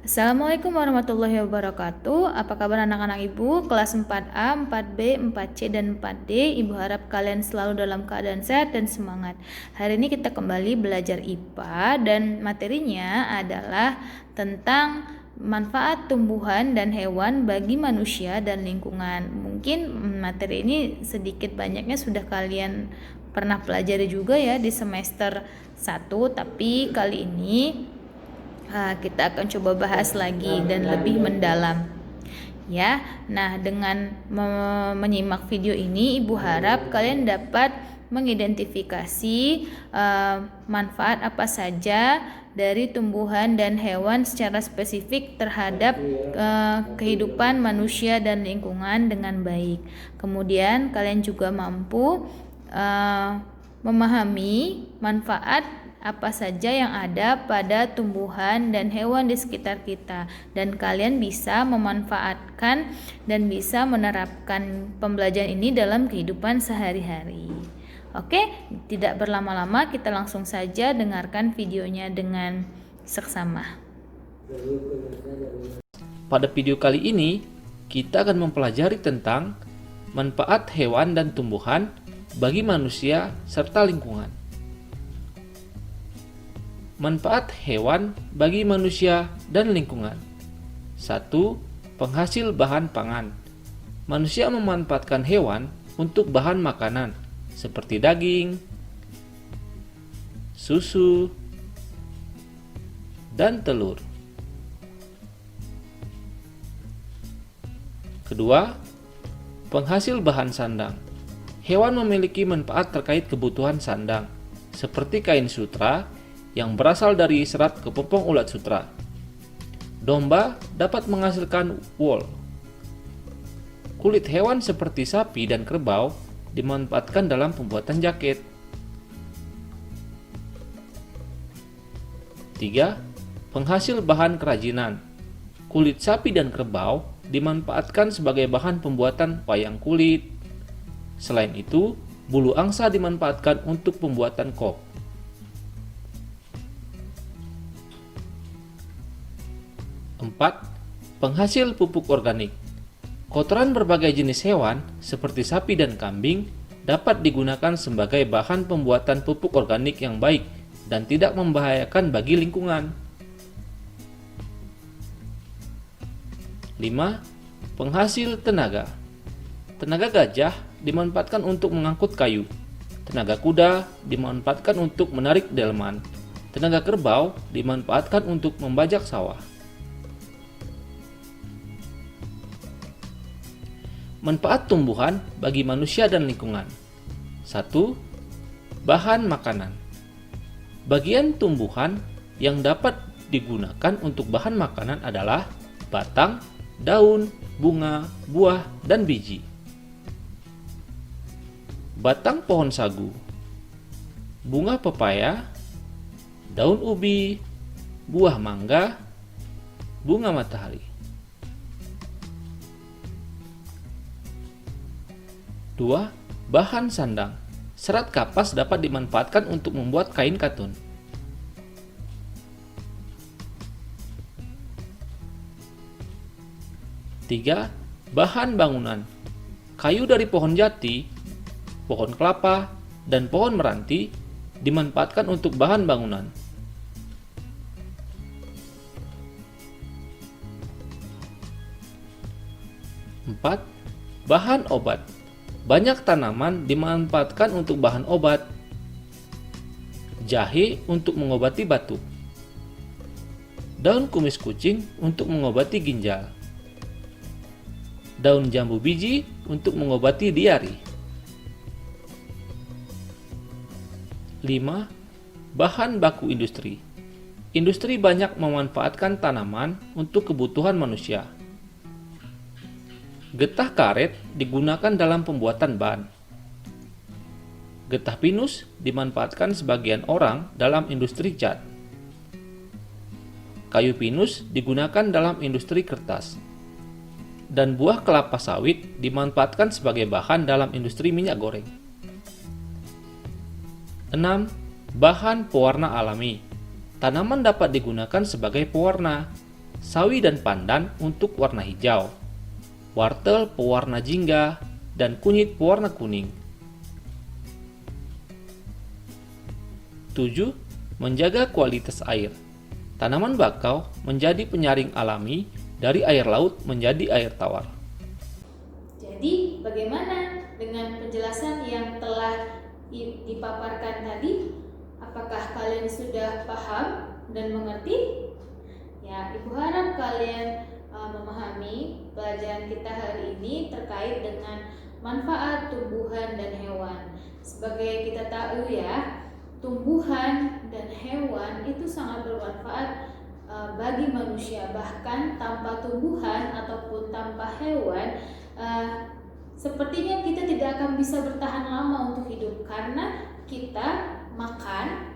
Assalamualaikum warahmatullahi wabarakatuh. Apa kabar anak-anak Ibu? Kelas 4A, 4B, 4C, dan 4D. Ibu harap kalian selalu dalam keadaan sehat dan semangat. Hari ini kita kembali belajar IPA dan materinya adalah tentang manfaat tumbuhan dan hewan bagi manusia dan lingkungan. Mungkin materi ini sedikit banyaknya sudah kalian pernah pelajari juga ya di semester 1, tapi kali ini kita akan coba bahas lagi dan lebih mendalam ya. Nah, dengan menyimak video ini, Ibu harap kalian dapat mengidentifikasi manfaat apa saja dari tumbuhan dan hewan secara spesifik terhadap kehidupan manusia dan lingkungan dengan baik. Kemudian kalian juga mampu memahami manfaat apa saja yang ada pada tumbuhan dan hewan di sekitar kita, dan kalian bisa memanfaatkan dan bisa menerapkan pembelajaran ini dalam kehidupan sehari-hari. Oke, tidak berlama-lama, kita langsung saja dengarkan videonya dengan seksama. Pada video kali ini, kita akan mempelajari tentang manfaat hewan dan tumbuhan bagi manusia serta lingkungan. Manfaat hewan bagi manusia dan lingkungan. 1. Penghasil bahan pangan. Manusia memanfaatkan hewan untuk bahan makanan seperti daging, susu, dan telur. Kedua, penghasil bahan sandang. Hewan memiliki manfaat terkait kebutuhan sandang, seperti kain sutra yang berasal dari serat kepompong ulat sutra. Domba dapat menghasilkan wool. Kulit hewan seperti sapi dan kerbau dimanfaatkan dalam pembuatan jaket. 3. Penghasil bahan kerajinan. Kulit sapi dan kerbau dimanfaatkan sebagai bahan pembuatan wayang kulit. Selain itu, bulu angsa dimanfaatkan untuk pembuatan kop. 4. Penghasil pupuk organik. Kotoran berbagai jenis hewan seperti sapi dan kambing dapat digunakan sebagai bahan pembuatan pupuk organik yang baik dan tidak membahayakan bagi lingkungan. 5. Penghasil tenaga. Tenaga gajah dimanfaatkan untuk mengangkut kayu. Tenaga kuda dimanfaatkan untuk menarik delman. Tenaga kerbau dimanfaatkan untuk membajak sawah. Manfaat tumbuhan bagi manusia dan lingkungan. 1. Bahan makanan. Bagian tumbuhan yang dapat digunakan untuk bahan makanan adalah batang, daun, bunga, buah, dan biji. Batang pohon sagu, bunga pepaya, daun ubi, buah mangga, bunga matahari. 2. Bahan sandang. Serat kapas dapat dimanfaatkan untuk membuat kain katun. 3. Bahan bangunan. Kayu dari pohon jati, pohon kelapa, dan pohon meranti dimanfaatkan untuk bahan bangunan. 4. Bahan obat. Banyak tanaman dimanfaatkan untuk bahan obat. Jahe untuk mengobati batuk. Daun kumis kucing untuk mengobati ginjal. Daun jambu biji untuk mengobati diari. 5. Bahan baku industri. Industri banyak memanfaatkan tanaman untuk kebutuhan manusia. Getah karet digunakan dalam pembuatan ban. Getah pinus dimanfaatkan sebagian orang dalam industri cat. Kayu pinus digunakan dalam industri kertas. Dan buah kelapa sawit dimanfaatkan sebagai bahan dalam industri minyak goreng. 6. Bahan pewarna alami. Tanaman dapat digunakan sebagai pewarna. sawi dan pandan untuk warna hijau, wortel pewarna jingga, dan kunyit pewarna kuning. 7. Menjaga kualitas air. Tanaman bakau menjadi penyaring alami dari air laut menjadi air tawar. Jadi, bagaimana dengan penjelasan yang telah dipaparkan tadi? Apakah kalian sudah paham dan mengerti? Ya, Ibu harap kalian memahami pelajaran kita hari ini terkait dengan manfaat tumbuhan dan hewan. Sebagai kita tahu ya, tumbuhan dan hewan itu sangat bermanfaat bagi manusia. Bahkan tanpa tumbuhan ataupun tanpa hewan, sepertinya kita tidak akan bisa bertahan lama untuk hidup, karena kita makan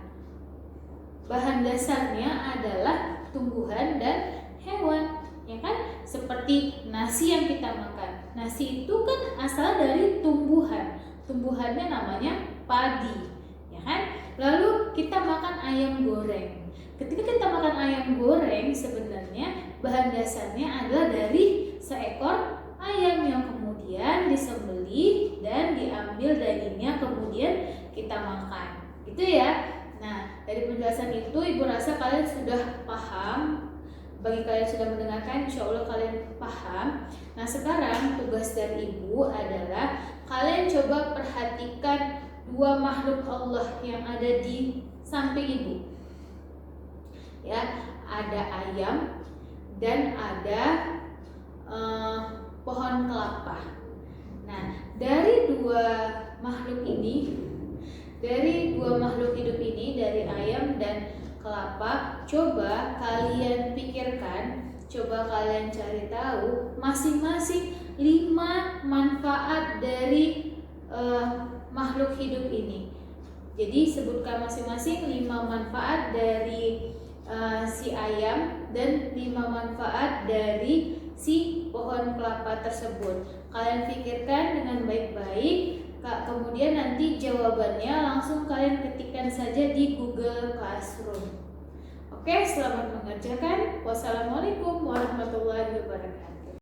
bahan dasarnya adalah tumbuhan dan hewan, ya kan? Seperti nasi yang kita makan. Nasi itu kan asal dari tumbuhan. Tumbuhannya namanya padi, ya kan? Lalu kita makan ayam goreng. Ketika kita makan ayam goreng, sebenarnya bahan dasarnya adalah dari seekor ayam yang kemudian disembelih dan diambil dagingnya, kemudian kita makan. Itu ya. Nah, dari penjelasan itu Ibu rasa kalian sudah paham. Bagi kalian sudah mendengarkan, insya Allah kalian paham. Nah, sekarang tugas dari Ibu adalah kalian coba perhatikan dua makhluk Allah yang ada di samping Ibu. Ya, ada ayam dan ada pohon kelapa. Nah, dari dua makhluk hidup ini, dari ayam dan kelapa, coba kalian pikirkan, coba kalian cari tahu masing-masing 5 manfaat dari makhluk hidup ini. Jadi sebutkan masing-masing 5 manfaat dari si ayam dan 5 manfaat dari si pohon kelapa tersebut. Kalian pikirkan dengan baik-baik, kemudian nanti jawabannya langsung kalian ketikkan saja di Google Classroom. Oke, selamat mengerjakan. Wassalamualaikum warahmatullahi wabarakatuh.